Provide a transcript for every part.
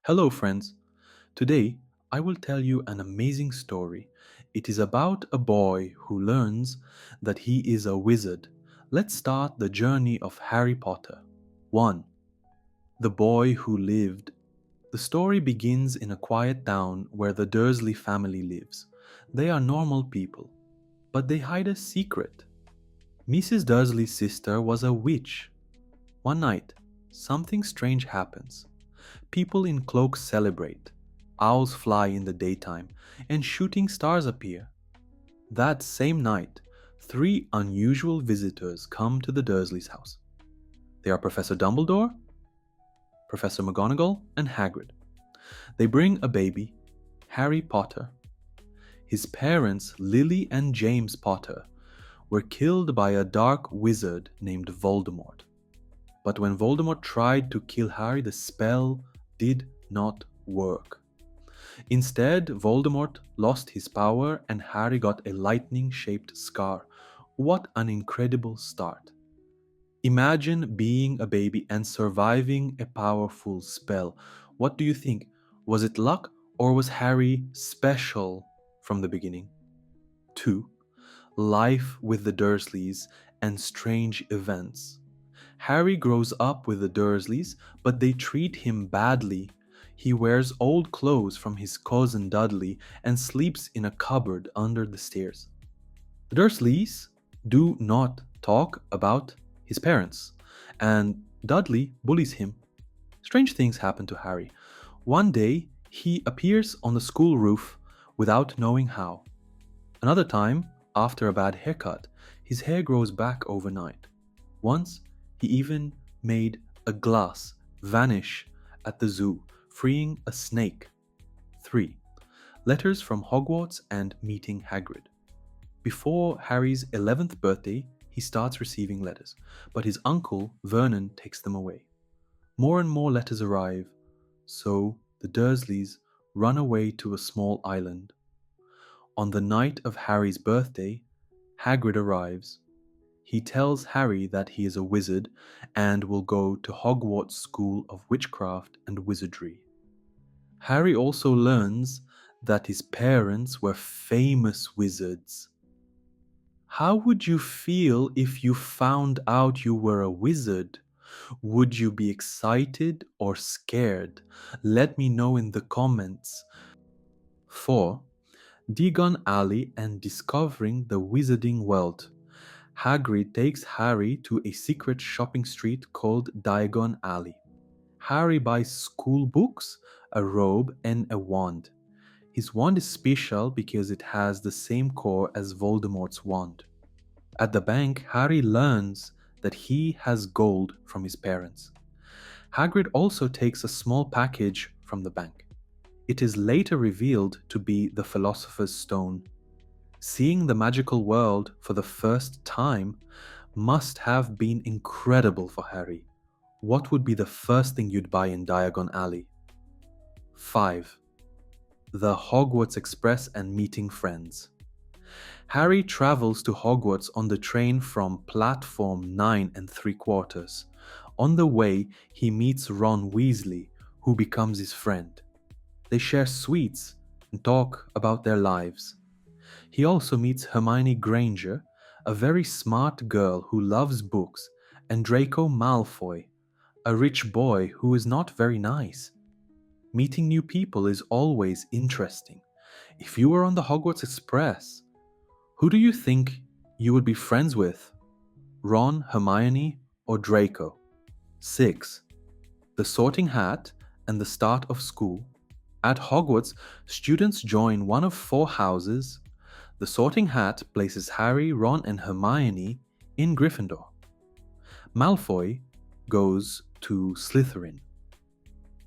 Hello, friends. Today, I will tell you an amazing story. It is about a boy who learns that he is a wizard. Let's start the journey of Harry Potter. 1. The Boy Who Lived. The story begins in a quiet town where the Dursley family lives. They are normal people, but they hide a secret. Mrs. Dursley's sister was a witch. One night, something strange happens. People in cloaks celebrate, owls fly in the daytime, and shooting stars appear. That same night, three unusual visitors come to the Dursleys' house. They are Professor Dumbledore, Professor McGonagall, and Hagrid. They bring a baby, Harry Potter. His parents, Lily and James Potter, were killed by a dark wizard named Voldemort. But when Voldemort tried to kill Harry, the spell did not work. Instead, Voldemort lost his power and Harry got a lightning-shaped scar. What an incredible start. Imagine being a baby and surviving a powerful spell. What do you think? Was it luck or was Harry special from the beginning? 2. Life with the Dursleys and strange events. Harry grows up with the Dursleys, but they treat him badly. He wears old clothes from his cousin Dudley and sleeps in a cupboard under the stairs. The Dursleys do not talk about his parents, and Dudley bullies him. Strange things happen to Harry. One day, he appears on the school roof without knowing how. Another time, after a bad haircut, his hair grows back overnight. Once, he even made a glass vanish at the zoo, freeing a snake. 3. Letters from Hogwarts and meeting Hagrid. Before Harry's 11th birthday, he starts receiving letters, but his uncle, Vernon, takes them away. More and more letters arrive, so the Dursleys run away to a small island. On the night of Harry's birthday, Hagrid arrives. He tells Harry that he is a wizard and will go to Hogwarts School of Witchcraft and Wizardry. Harry also learns that his parents were famous wizards. How would you feel if you found out you were a wizard? Would you be excited or scared? Let me know in the comments. 4. Diagon Alley and discovering the wizarding world. Hagrid takes Harry to a secret shopping street called Diagon Alley. Harry buys school books, a robe, and a wand. His wand is special because it has the same core as Voldemort's wand. At the bank, Harry learns that he has gold from his parents. Hagrid also takes a small package from the bank. It is later revealed to be the Philosopher's Stone. Seeing the magical world for the first time must have been incredible for Harry. What would be the first thing you'd buy in Diagon Alley? 5. The Hogwarts Express and meeting friends. Harry travels to Hogwarts on the train from platform 9 3/4. On the way, he meets Ron Weasley, who becomes his friend. They share sweets and talk about their lives. He also meets Hermione Granger, a very smart girl who loves books, and Draco Malfoy, a rich boy who is not very nice. Meeting new people is always interesting. If you were on the Hogwarts Express, who do you think you would be friends with? Ron, Hermione, or Draco? 6. The Sorting Hat and the start of school. At Hogwarts, students join one of 4 houses. The Sorting Hat places Harry, Ron, and Hermione in Gryffindor. Malfoy goes to Slytherin.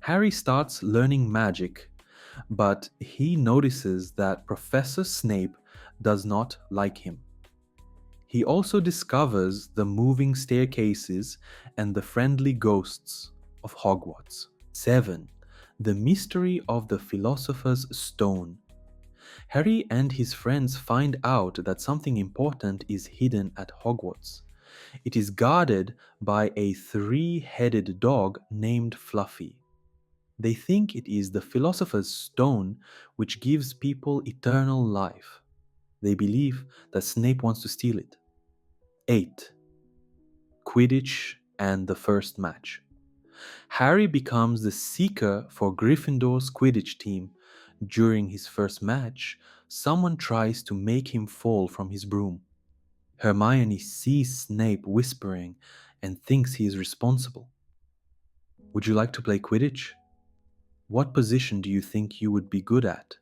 Harry starts learning magic, but he notices that Professor Snape does not like him. He also discovers the moving staircases and the friendly ghosts of Hogwarts. 7. The mystery of the Philosopher's Stone. Harry and his friends find out that something important is hidden at Hogwarts. It is guarded by a 3-headed dog named Fluffy. They think it is the philosopher's stone which gives people eternal life. They believe that Snape wants to steal it. 8. Quidditch and the first match. Harry becomes the seeker for Gryffindor's Quidditch team. During his first match, someone tries to make him fall from his broom. Hermione sees Snape whispering and thinks he is responsible. Would you like to play Quidditch? What position do you think you would be good at?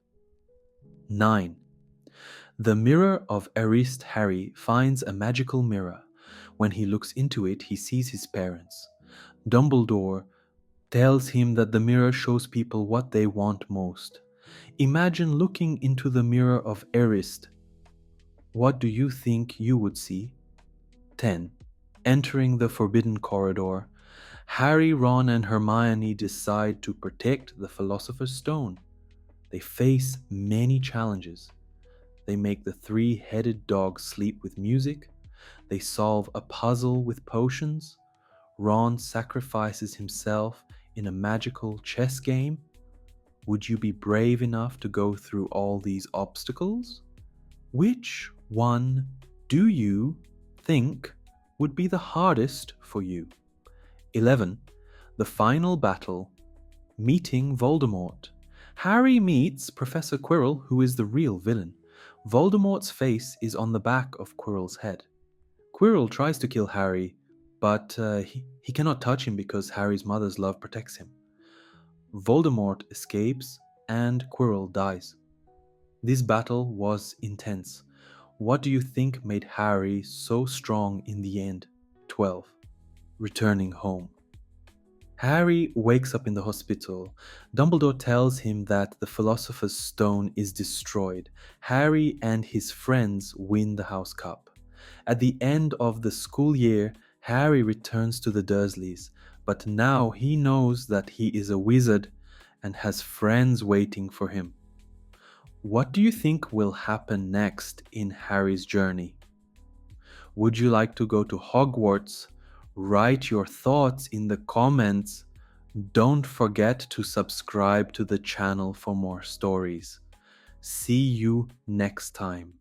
9. The mirror of Erist Harry finds a magical mirror. When he looks into it, he sees his parents. Dumbledore tells him that the mirror shows people what they want most. Imagine looking into the mirror of Erist. What do you think you would see? 10. Entering the Forbidden Corridor. Harry, Ron, and Hermione decide to protect the Philosopher's Stone. They face many challenges. They make the three-headed dog sleep with music. They solve a puzzle with potions. Ron sacrifices himself in a magical chess game. Would you be brave enough to go through all these obstacles? Which one do you think would be the hardest for you? 11. The final battle. Meeting Voldemort. Harry meets Professor Quirrell, who is the real villain. Voldemort's face is on the back of Quirrell's head. Quirrell tries to kill Harry, but he cannot touch him because Harry's mother's love protects him. Voldemort escapes and Quirrell dies. This battle was intense. What do you think made Harry so strong in the end? 12. Returning home. Harry wakes up in the hospital. Dumbledore tells him that the Philosopher's Stone is destroyed. Harry and his friends win the House Cup. At the end of the school year, Harry returns to the Dursleys, but now he knows that he is a wizard and has friends waiting for him. What do you think will happen next in Harry's journey? Would you like to go to Hogwarts? Write your thoughts in the comments. Don't forget to subscribe to the channel for more stories. See you next time.